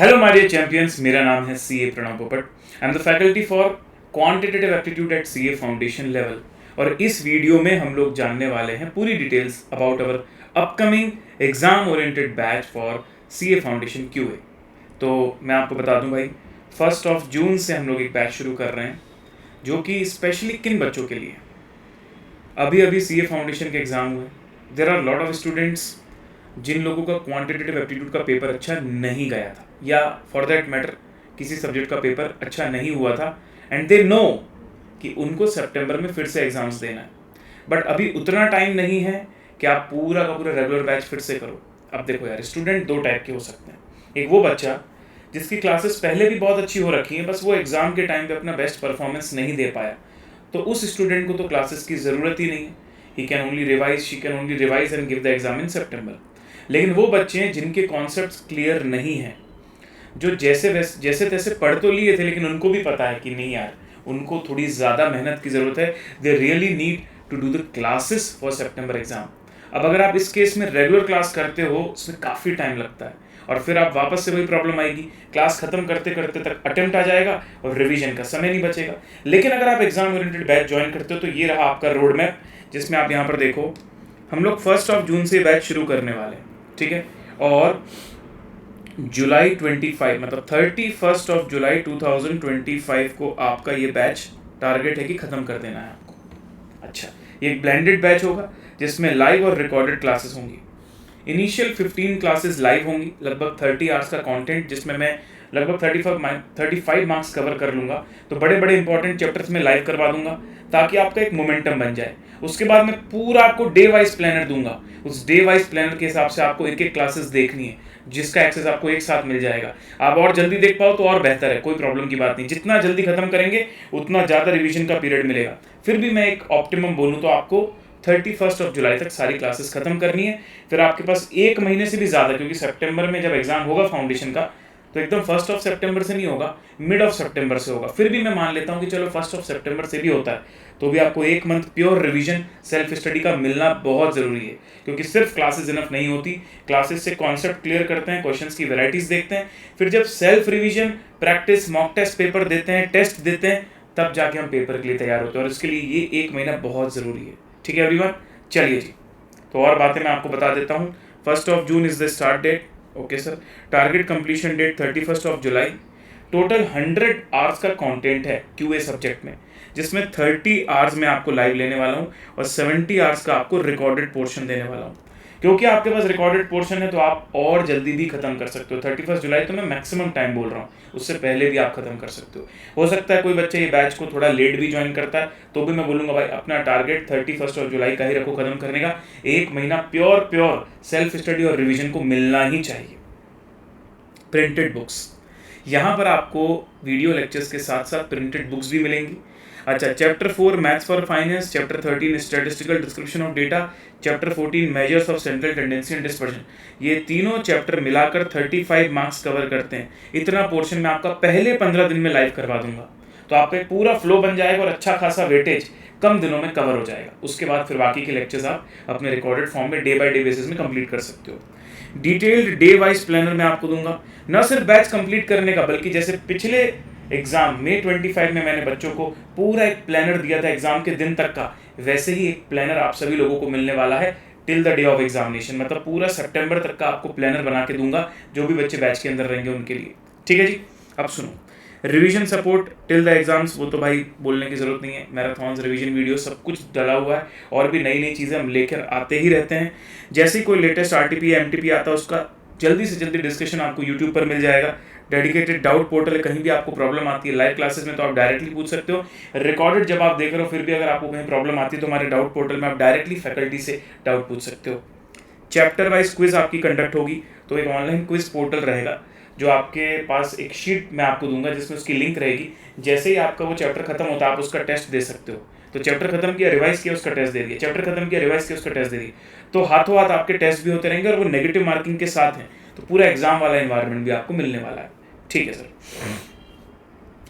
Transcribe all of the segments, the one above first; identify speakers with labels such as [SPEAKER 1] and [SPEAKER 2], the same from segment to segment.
[SPEAKER 1] Hello my dear champions, मेरा नाम है सी A Pranav Popat. I am the faculty for quantitative aptitude at C A foundation level. और इस video में हम लोग जानने वाले हैं पूरी details about our upcoming exam oriented batch for C A foundation Q A. तो मैं आपको बता दूं भाई, 1 जून से हम लोग एक बैच शुरू कर रहे हैं जो कि स्पेशली किन बच्चों के लिए। अभी अभी सी ए फाउंडेशन के एग्ज़ाम हुए। There are lot of students जिन लोगों का क्वांटिटेटिव एप्टीट्यूड का पेपर अच्छा नहीं गया था, या फॉर दैट मैटर किसी सब्जेक्ट का पेपर अच्छा नहीं हुआ था, एंड दे नो कि उनको सितंबर में फिर से एग्जाम्स देना है, बट अभी उतना टाइम नहीं है कि आप पूरा का पूरा रेगुलर बैच फिर से करो। अब देखो यार, स्टूडेंट दो टाइप के हो सकते हैं। एक वो बच्चा जिसकी क्लासेस पहले भी बहुत अच्छी हो रखी हैं, बस वो एग्ज़ाम के टाइम पे अपना बेस्ट परफॉर्मेंस नहीं दे पाया, तो उस स्टूडेंट को तो क्लासेस की ज़रूरत ही नहीं है। He can only revise, she can only revise and give the exam in सितंबर। लेकिन वो बच्चे हैं जिनके कॉन्सेप्ट्स क्लियर नहीं हैं, जो जैसे तैसे पढ़ तो लिए थे, लेकिन उनको भी पता है कि नहीं यार, उनको थोड़ी ज़्यादा मेहनत की ज़रूरत है। They really need to do the classes for September exam. अब अगर आप इस केस में रेगुलर क्लास करते हो, उसमें काफ़ी टाइम लगता है, और फिर आप वापस से वही प्रॉब्लम आएगी, क्लास खत्म करते करते तक अटेम्प्ट आ जाएगा और रिवीजन का समय नहीं बचेगा। लेकिन अगर आप एग्जाम ओरिएंटेड बैच ज्वाइन करते हो तो ये रहा आपका रोड मैप, जिसमें आप यहाँ पर देखो, हम लोग 1 जून से बैच शुरू करने वाले हैं, ठीक है। और जुलाई 25 मतलब 31 जुलाई 2025 को आपका ये बैच टारगेट है कि ख़त्म कर देना है आपको। अच्छा, ये एक ब्लेंडेड बैच होगा जिसमें लाइव और रिकॉर्डेड क्लासेस होंगी। इनिशियल 15 क्लासेस लाइव होंगी, लगभग 30 आवर्स का कंटेंट, जिसमें मैं लगभग 35 मार्क्स कवर कर लूँगा। तो बड़े बड़े इंपॉर्टेंट चैप्टर्स में लाइव करवा दूंगा ताकि आपका एक मोमेंटम बन जाए। उसके बाद मैं पूरा आपको डे वाइज प्लानर दूंगा। उस डे वाइज प्लानर के हिसाब से आपको एक एक क्लासेस देखनी है, जिसका एक्सेस आपको एक साथ मिल जाएगा। आप और जल्दी देख पाओ तो और बेहतर है, कोई प्रॉब्लम की बात नहीं। जितना जल्दी खत्म करेंगे उतना ज़्यादा रिवीजन का पीरियड मिलेगा। फिर भी मैं एक ऑप्टिमम बोलूँ तो आपको 31 जुलाई तक सारी क्लासेस खत्म करनी है। फिर आपके पास एक महीने से भी ज़्यादा, क्योंकि सितंबर में जब एग्जाम होगा फाउंडेशन का तो एकदम 1 सितंबर से नहीं होगा, मिड ऑफ सितंबर से होगा। फिर भी मैं मान लेता हूँ कि चलो 1 सितंबर से भी होता है, तो भी आपको एक month pure revision self study का मिलना बहुत ज़रूरी है, क्योंकि सिर्फ क्लासेस इनफ नहीं होती। क्लासेस से कॉन्सेप्ट क्लियर करते हैं, क्वेश्चंस की वैरायटीज़ देखते हैं, फिर जब self revision, practice, mock test paper देते हैं, टेस्ट देते हैं, तब जाके हम पेपर के लिए तैयार होते हैं। और इसके लिए ये एक महीना बहुत ज़रूरी है, ठीक है एवरीवन। चलिए जी, तो और बातें मैं आपको बता देता हूँ। 1 June is the start date, okay sir. Target completion date 31 जुलाई। टोटल 100 आवर्स का कंटेंट है क्यूए सब्जेक्ट में, जिसमें 30 आवर्स में आपको लाइव लेने वाला हूँ और 70 आवर्स का आपको रिकॉर्डेड पोर्शन देने वाला हूँ। क्योंकि आपके पास रिकॉर्डेड पोर्शन है तो आप और जल्दी भी खत्म कर सकते हो। 31 जुलाई तो मैं मैक्सिमम टाइम बोल रहा हूँ, उससे पहले भी आप खत्म कर सकते हो सकता है कोई बच्चा ये बैच को थोड़ा लेट भी ज्वाइन करता है, तो भी मैं बोलूँगा भाई अपना टारगेट 31 जुलाई का ही रखो खत्म करने का। एक महीना प्योर सेल्फ स्टडी और रिविजन को मिलना ही चाहिए। प्रिंटेड बुक्स, यहाँ पर आपको वीडियो लेक्चर्स के साथ साथ प्रिंटेड बुक्स भी मिलेंगी। अच्छा, chapter 4 maths for finance, chapter 13 statistical description of data, chapter 14 measures of central tendency and dispersion, ये तीनों चैप्टर मिलाकर 35 मार्क्स कवर करते हैं। इतना पोर्शन मैं आपका पहले 15 दिन में लाइव करवा दूंगा, तो आपका एक पूरा फ्लो बन जाएगा और अच्छा खासा वेटेज कम दिनों में कवर हो जाएगा। उसके बाद फिर बाकी के लेक्चर्स आप अपने रिकॉर्डेड फॉर्म में डे बाय डे बेसिस में कंप्लीट कर सकते हो। डिटेल्ड डे वाइज प्लानर मैं आपको दूंगा, न सिर्फ बैच कंप्लीट करने का, बल्कि जैसे पिछले एग्जाम में 25 में मैंने बच्चों को पूरा एक प्लानर दिया था एग्जाम के दिन तक का, वैसे ही एक प्लानर आप सभी लोगों को मिलने वाला है till the day of examination. मतलब पूरा सितंबर तक का आपको प्लानर बना के दूंगा, जो भी बच्चे बैच के अंदर रहेंगे उनके लिए, ठीक है जी। अब सुनो, revision support till the exams, वो तो भाई बोलने की जरूरत नहीं है। मैराथॉन्स, रिवीजन वीडियो सब कुछ डला हुआ है, और भी नई नई चीज़ें हम लेकर आते ही रहते हैं। जैसे ही कोई लेटेस्ट आरटीपी एमटीपी आता है, उसका जल्दी से जल्दी डिस्कशन आपको यूट्यूब पर मिल जाएगा। डेडिकेटेड डाउट पोर्टल है, कहीं भी आपको प्रॉब्लम आती है लाइव क्लासेस में तो आप डायरेक्टली पूछ सकते हो। रिकॉर्डेड जब आप देख रहे हो फिर भी अगर आपको कहीं प्रॉब्लम आती है तो हमारे डाउट पोर्टल में आप डायरेक्टली फैकल्टी से डाउट पूछ सकते हो। चैप्टर वाइज क्विज आपकी कंडक्ट होगी, तो एक ऑनलाइन क्विज पोर्टल रहेगा, जो आपके पास एक शीट मैं आपको दूंगा जिसमें उसकी लिंक रहेगी। जैसे ही आपका वो चैप्टर खत्म होता है आप उसका टेस्ट दे सकते हो। तो चैप्टर खत्म किया, रिवाइज किया, उसका टेस्ट दे दिया, चैप्टर खत्म किया, रिवाइज किया, उसका टेस्ट दे दिया, तो हाथों हाथ आपके टेस्ट भी होते रहेंगे और वो नेगेटिव मार्किंग के साथ हैं, तो पूरा एग्जाम वाला एनवायरनमेंट भी आपको मिलने वाला है, ठीक है सर।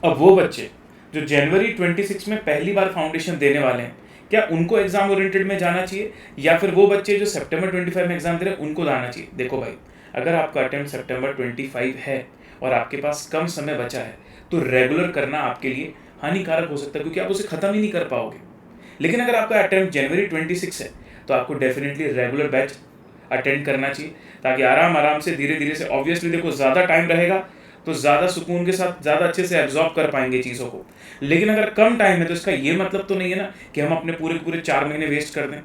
[SPEAKER 1] अब वो बच्चे जो जनवरी 26 में पहली बार फाउंडेशन देने वाले हैं, क्या उनको एग्जाम ओरिएंटेड में जाना चाहिए, या फिर वो बच्चे जो सितंबर 25 में एग्जाम दे रहे हैं उनको जाना चाहिए? देखो भाई, अगर आपका अटेम्प्ट सितंबर 25 है और आपके पास कम समय बचा है तो रेगुलर करना आपके लिए हानिकारक हो सकता है, क्योंकि आप उसे ख़त्म ही नहीं कर पाओगे। लेकिन अगर आपका अटेम्प्ट जनवरी 26 है तो आपको डेफिनेटली रेगुलर बैच अटेंड करना चाहिए, ताकि आराम से धीरे धीरे से, ऑब्वियसली देखो ज़्यादा टाइम रहेगा तो ज़्यादा सुकून के साथ ज़्यादा अच्छे से एब्जॉर्ब कर पाएंगे चीज़ों को। लेकिन अगर कम टाइम है तो इसका ये मतलब तो नहीं है ना कि हम अपने पूरे पूरे 4 महीने वेस्ट कर दें।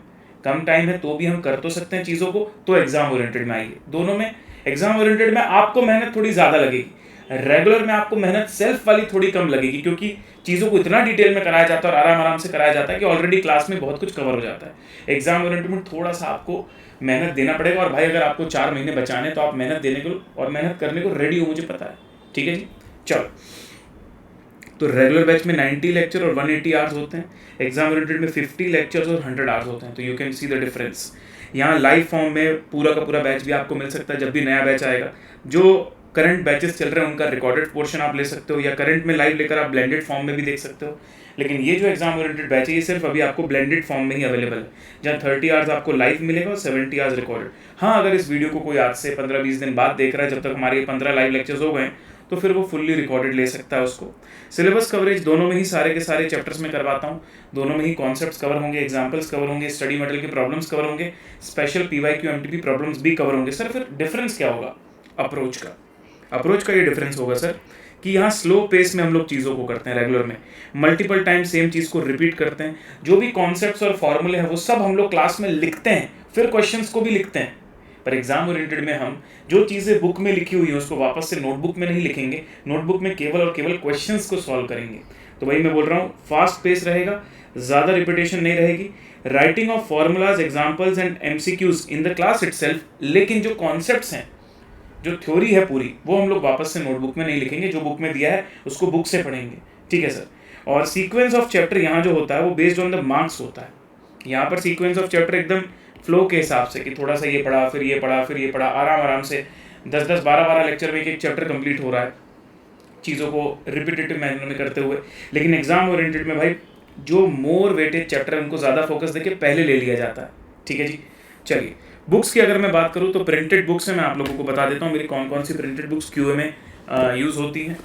[SPEAKER 1] कम टाइम है तो भी हम कर तो सकते हैं चीज़ों को, तो एग्जाम ओरिएंटेड में आइए। दोनों में, एग्जाम ओरिएंटेड में आपको मेहनत थोड़ी ज़्यादा लगेगी, रेगुलर में आपको मेहनत सेल्फ वाली थोड़ी कम लगेगी, क्योंकि चीज़ों को इतना डिटेल में कराया जाता है और आराम से कराया जाता है कि ऑलरेडी क्लास में बहुत कुछ कवर हो जाता है। एग्जाम ओरिएंटेड में थोड़ा सा आपको मेहनत देना पड़ेगा। और भाई अगर आपको 4 महीने बचाने तो आप मेहनत देने को और मेहनत करने को रेडी हो, मुझे पता है। ठीक है जी, चलो। तो रेगुलर बैच में 90 लेक्चर और 180 आवर्स होते हैं, एग्जाम ओरिएंटेड में 50 लेक्चर्स और 100 आवर्स होते हैं। तो you can see the difference. यहाँ लाइव फॉर्म में पूरा का पूरा बैच भी आपको मिल सकता है जब भी नया बैच आएगा। जो करंट बैचेस चल रहे हैं उनका रिकॉर्डेड पोर्शन आप ले सकते हो, या करंट में लाइव लेकर आप ब्लेंडेड फॉर्म में भी देख सकते हो। लेकिन ये जो एग्जाम ओरिएंटेड बैच है ये सिर्फ अभी आपको ब्लेंडेड फॉर्म में ही अवेलेबल है, जहाँ 30 आवर्स आपको लाइव मिलेगा और 70 आवर्स रिकॉर्डेड। हाँ, अगर इस वीडियो को कोई आज से 15-20 दिन बाद देख रहा है, जब तक हमारे 15 लाइव लेक्चर्स हो गए, तो फिर वो फुल्ली रिकॉर्डेड ले सकता है उसको। सिलेबस कवरेज दोनों में ही सारे के सारे चैप्टर्स में करवाता हूँ, दोनों में ही कॉन्सेप्ट्स कवर होंगे, एग्जाम्पल्स कवर होंगे, स्टडी मटेरियल के प्रॉब्लम्स कवर होंगे, स्पेशल PYQ MTP प्रॉब्लम्स भी कवर होंगे। सर फिर डिफरेंस क्या होगा? अप्रोच का ये डिफरेंस होगा सर कि यहाँ स्लो पेस में हम लोग चीज़ों को करते हैं, रेगुलर में मल्टीपल टाइम सेम चीज़ को रिपीट करते हैं। जो भी कॉन्सेप्ट्स और फॉर्मूले हैं वो सब हम लोग क्लास में लिखते हैं, फिर क्वेश्चंस को भी लिखते हैं। पर एग्जाम ओरिएंटेड में हम जो चीज़ें बुक में लिखी हुई है उसको वापस से नोटबुक में नहीं लिखेंगे, नोटबुक में केवल और केवल क्वेश्चंस को सॉल्व करेंगे। तो भाई मैं बोल रहा हूँ फास्ट पेस रहेगा, ज़्यादा रिपीटेशन नहीं रहेगी, writing of formulas, examples and MCQs in the class itself. लेकिन जो कॉन्सेप्ट्स हैं, जो थ्योरी है पूरी, वो हम लोग वापस से नोटबुक में नहीं लिखेंगे, जो बुक में दिया है उसको बुक से पढ़ेंगे। ठीक है सर। और सीक्वेंस ऑफ चैप्टर यहाँ जो होता है वो बेस्ड ऑन द मार्क्स होता है। यहाँ पर सीक्वेंस ऑफ चैप्टर एकदम फ्लो के हिसाब से कि थोड़ा सा ये पढ़ा, फिर ये पढ़ा, फिर ये पढ़ा, आराम से 10-10, 12-12 लेक्चर में एक चैप्टर कंप्लीट हो रहा है, चीज़ों को रिपीटेटिव मैनर में करते हुए। लेकिन एग्जाम ओरिएंटेड में भाई जो मोर वेटेड चैप्टर है उनको ज़्यादा फोकस देके पहले ले लिया जाता है। ठीक है जी, चलिए। बुक्स की अगर मैं बात करूँ तो प्रिंटेड बुक्स है, मैं आप लोगों को बता देता हूँ मेरी कौन कौन सी प्रिंटेड बुक्स QA में यूज़ होती हैं।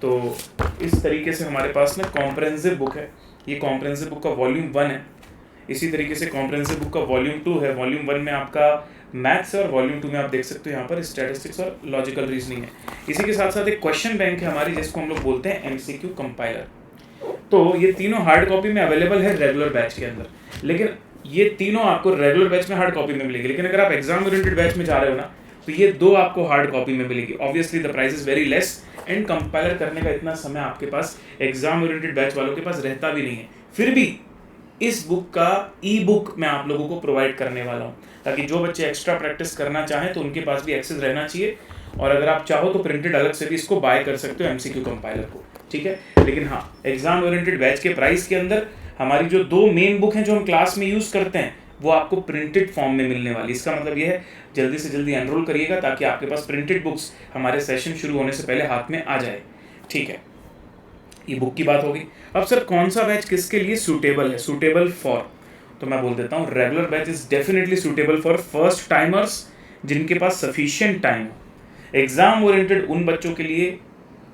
[SPEAKER 1] तो इस तरीके से हमारे पास ना कॉम्प्रहेंसिव बुक है, ये कॉम्प्रहेंसिव बुक का वॉल्यूम 1 है। इसी तरीके से कॉम्प्रहेंसिव बुक का वॉल्यूम 2 है। वॉल्यूम 1 में आपका मैथ्स है और वॉल्यूम 2 में आप देख सकते हो यहाँ पर स्टैटिस्टिक्स और लॉजिकल रीजनिंग है। इसी के साथ साथ एक क्वेश्चन बैंक है हमारी, जिसको हम लोग बोलते हैं MCQ कंपाइलर। तो ये तीनों हार्ड कॉपी में अवेलेबल है रेगुलर बैच के अंदर, लेकिन ये तीनों आपको रेगुलर बैच में हार्ड कॉपी में मिलेगी। लेकिन अगर आप एग्जाम ओरिएंटेड बैच में जा रहे हो ना तो ये दो आपको हार्ड कॉपी में मिलेगी। Obviously the price is very less and compiler करने का इतना समय आपके पास एग्जाम ओरिएंटेड बैच वालों के पास रहता भी नहीं है। फिर भी इस बुक का ई-बुक मैं आप लोगों को प्रोवाइड करने वाला हूँ, ताकि जो बच्चे एक्स्ट्रा प्रैक्टिस करना चाहें तो उनके पास भी एक्सेस रहना चाहिए। और अगर आप चाहो तो प्रिंटेड अलग से भी इसको बाय कर सकते हो MCQ कंपाइलर को। ठीक है, लेकिन हाँ, एग्जाम ओरिएंटेड बैच के प्राइस के अंदर हमारी जो दो मेन बुक हैं जो हम क्लास में यूज़ करते हैं वो आपको प्रिंटेड फॉर्म में मिलने वाली। इसका मतलब ये है जल्दी से जल्दी एनरोल करिएगा ताकि आपके पास प्रिंटेड बुक्स हमारे सेशन शुरू होने से पहले हाथ में आ जाए। ठीक है, ये बुक की बात होगी। अब सर कौन सा बैच किसके लिए सूटेबल है? सूटेबल फॉर, तो मैं बोल देता हूँ regular batch is definitely suitable for first timers जिनके पास सफिशिएंट टाइम हो। एग्जाम ओरिएंटेड उन बच्चों के लिए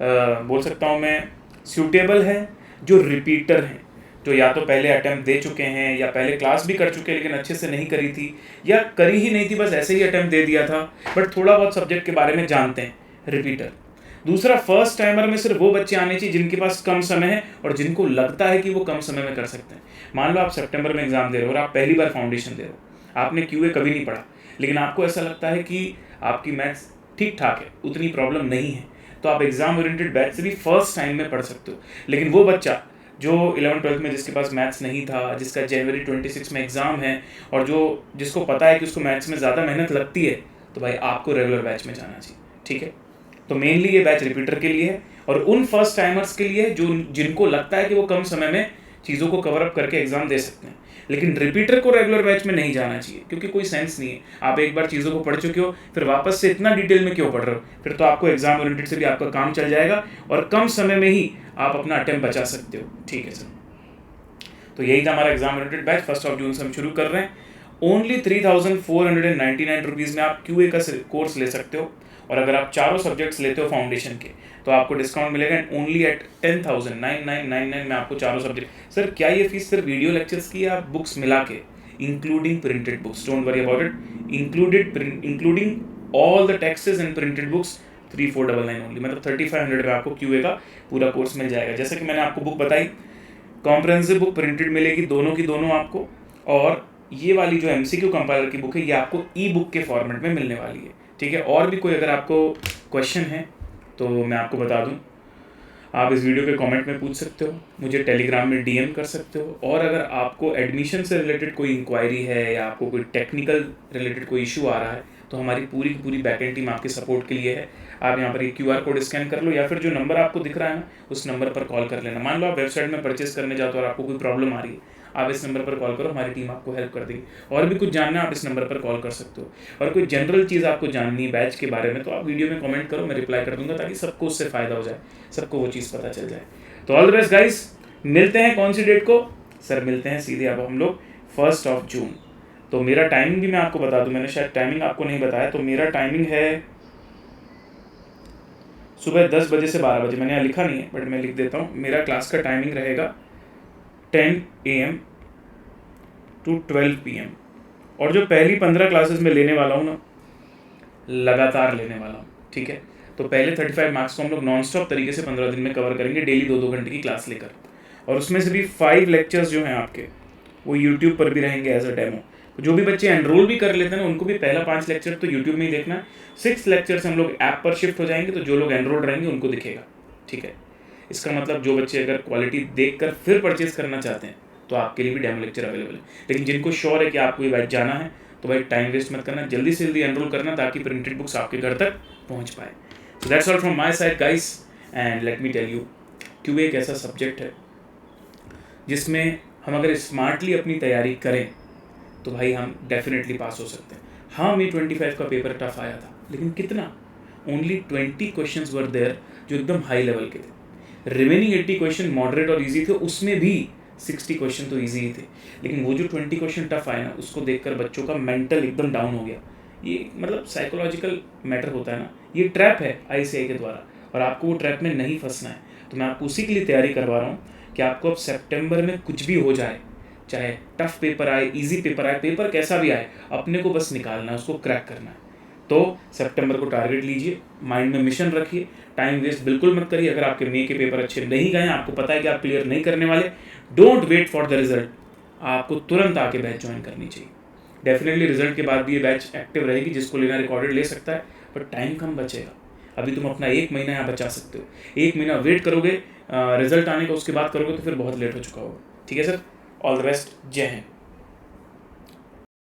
[SPEAKER 1] बोल सकता हूँ मैं सूटेबल है जो रिपीटर हैं, जो या तो पहले अटेम्प्ट दे चुके हैं या पहले क्लास भी कर चुके हैं लेकिन अच्छे से नहीं करी थी या करी ही नहीं थी, बस ऐसे ही अटेम्प्ट दे दिया था बट थोड़ा बहुत सब्जेक्ट के बारे में जानते हैं, रिपीटर। दूसरा, फर्स्ट टाइमर में सिर्फ वो बच्चे आने चाहिए जिनके पास कम समय है और जिनको लगता है कि वो कम समय में कर सकते हैं। मान लो आप सितंबर में एग्जाम दे रहे हो और आप पहली बार फाउंडेशन दे रहे हो, आपने QA कभी नहीं पढ़ा, लेकिन आपको ऐसा लगता है कि आपकी मैथ्स ठीक ठाक है, उतनी प्रॉब्लम नहीं है, तो आप एग्जाम ओरिएंटेड बैच से भी फर्स्ट टाइम में पढ़ सकते हो। लेकिन वो बच्चा जो 11th-12th में जिसके पास मैथ्स नहीं था, जिसका जनवरी 26 में एग्ज़ाम है और जिसको पता है कि उसको मैथ्स में ज़्यादा मेहनत लगती है, तो भाई आपको रेगुलर बैच में जाना चाहिए। ठीक है, तो मेनली ये बैच रिपीटर के लिए है और उन फर्स्ट टाइमर्स के लिए जो जिनको लगता है कि वो कम समय में चीज़ों को कवर अप करके एग्जाम दे सकते हैं। लेकिन रिपीटर को रेगुलर बैच में नहीं जाना चाहिए क्योंकि कोई सेंस नहीं है। आप एक बार चीज़ों को पढ़ चुके हो, फिर वापस से इतना डिटेल में क्यों पढ़ रहे हो? फिर तो आपको एग्जाम ओरिएंटेड से भी आपका काम चल जाएगा और कम समय में ही आप अपना अटेम्प्ट बचा सकते हो। ठीक है सर, तो यही था हमारा एग्जाम ओरिएंटेड बैच। 1 जून से हम शुरू कर रहे हैं ओनली 3,499 रुपीज़ में आप QA का कोर्स ले सकते हो। और अगर आप चारों सब्जेक्ट्स लेते हो फाउंडेशन के तो आपको डिस्काउंट मिलेगा ओनली एट 10,999 में आपको चारों सब्जेक्ट। सर क्या ये फीस सिर्फ वीडियो लेक्चर्स की या बुक्स मिला के? Including printed books, don't worry about it, including all the Texas and printed books 3,499 only, मतलब 3,500 में आपको QA का पूरा कोर्स मिल जाएगा। जैसे कि मैंने आपको बुक बताई, कॉम्प्रहेंसिव बुक प्रिंटेड मिलेगी दोनों की दोनों आपको, और ये वाली जो MCQ कंपाइलर की बुक है ये आपको ई-बुक के फॉर्मेट में मिलने वाली है, ठीक है। और भी कोई अगर आपको क्वेश्चन है तो मैं आपको बता दूं, आप इस वीडियो के कमेंट में पूछ सकते हो, मुझे टेलीग्राम में DM कर सकते हो। और अगर आपको एडमिशन से रिलेटेड कोई इंक्वायरी है या आपको कोई टेक्निकल रिलेटेड कोई इशू आ रहा है तो हमारी पूरी की पूरी बैकएंड टीम आपके सपोर्ट के लिए है। आप यहाँ पर एक QR कोड स्कैन कर लो या फिर जो नंबर आपको दिख रहा है ना उस नंबर पर कॉल कर लेना। मान लो आप वेबसाइट में परचेस करने जाते हो और आपको कोई प्रॉब्लम आ रही है, आप इस नंबर पर कॉल करो, हमारी टीम आपको हेल्प कर देगी। और भी कुछ जानना है आप इस नंबर पर कॉल कर सकते हो। और कोई जनरल चीज़ आपको जाननी है बैच के बारे में तो आप वीडियो में कमेंट करो, मैं रिप्लाई कर दूंगा ताकि सबको उससे फ़ायदा हो जाए, सबको वो चीज़ पता चल जाए। तो ऑल द बेस्ट गाइस, मिलते हैं कौन सी डेट को? सर मिलते हैं सीधे अब हम लोग 1 जून। तो मेरा टाइमिंग भी मैं आपको बता दूं, मैंने शायद टाइमिंग आपको नहीं बताया। तो मेरा टाइमिंग है सुबह 10 बजे से 12 बजे, मैंने यहाँ लिखा नहीं है बट मैं लिख देता हूँ। मेरा क्लास का टाइमिंग रहेगा 10 AM to 12 PM। और जो पहली 15 क्लासेस में लेने वाला हूँ ना, लगातार लेने वाला हूँ, ठीक है। तो पहले 35 मार्क्स को हम लोग नॉन स्टॉप तरीके से 15 दिन में कवर करेंगे, डेली 2-2 घंटे की क्लास लेकर। और उसमें से भी 5 लेक्चर्स जो हैं आपके वो यूट्यूब पर भी रहेंगे एज अ डेमो। जो भी बच्चे एनरोल भी कर लेते हैं ना उनको भी पहला 5 लेक्चर तो यूट्यूब में ही देखना है। 6 लेक्चर से हम लोग ऐप पर शिफ्ट हो जाएंगे, तो जो लोग एनरोल रहेंगे उनको दिखेगा, ठीक है। इसका मतलब जो बच्चे अगर क्वालिटी देख कर फिर परचेज करना चाहते हैं तो आपके लिए भी डेमो लेक्चर अवेलेबल है। लेकिन जिनको श्योर है कि आपको ये बैच जाना है तो भाई टाइम वेस्ट मत करना, जल्दी से जल्दी एनरोल करना ताकि प्रिंटेड बुक्स आपके घर तक पहुंच पाए। So that's all from my side guys, and let me tell you, QA एक ऐसा सब्जेक्ट है जिसमें हम अगर स्मार्टली अपनी तैयारी करें तो भाई हम डेफिनेटली पास हो सकते हैं। हाँ, May 25 का पेपर टफ आया था, लेकिन कितना? ओनली 20 क्वेश्चंस वर देयर जो एकदम हाई लेवल के थे। रिमेनिंग 80 क्वेश्चन मॉडरेट और इजी थे, उसमें भी 60 क्वेश्चन तो इजी ही थे। लेकिन वो जो 20 क्वेश्चन टफ आए ना, उसको देखकर बच्चों का मेंटल एकदम डाउन हो गया। ये मतलब साइकोलॉजिकल मैटर होता है ना, ये ट्रैप है ICI के द्वारा, और आपको वो ट्रैप में नहीं फंसना है। तो मैं आपको उसी के लिए तैयारी करवा रहा हूँ कि आपको अब सितंबर में कुछ भी हो जाए, चाहे टफ पेपर आए, इजी पेपर आए, पेपर कैसा भी आए, अपने को बस निकालना है, उसको क्रैक करना है। तो सितंबर को टारगेट लीजिए, माइंड में मिशन रखिए, टाइम वेस्ट बिल्कुल मत करिए। अगर आपके May के पेपर अच्छे नहीं गए, आपको पता है कि आप क्लियर नहीं करने वाले, don't wait for the result, आपको तुरंत आके बैच ज्वाइन करनी चाहिए। डेफिनेटली रिजल्ट के बाद भी ये बैच एक्टिव रहेगी, जिसको लेना रिकॉर्डेड ले सकता है, पर टाइम कम बचेगा। अभी तुम अपना 1 महीना यहाँ बचा सकते हो। 1 महीना वेट करोगे रिजल्ट आने का, उसके बाद करोगे तो फिर बहुत लेट हो चुका होगा, ठीक है सर। ऑल द बेस्ट, जय हिंद।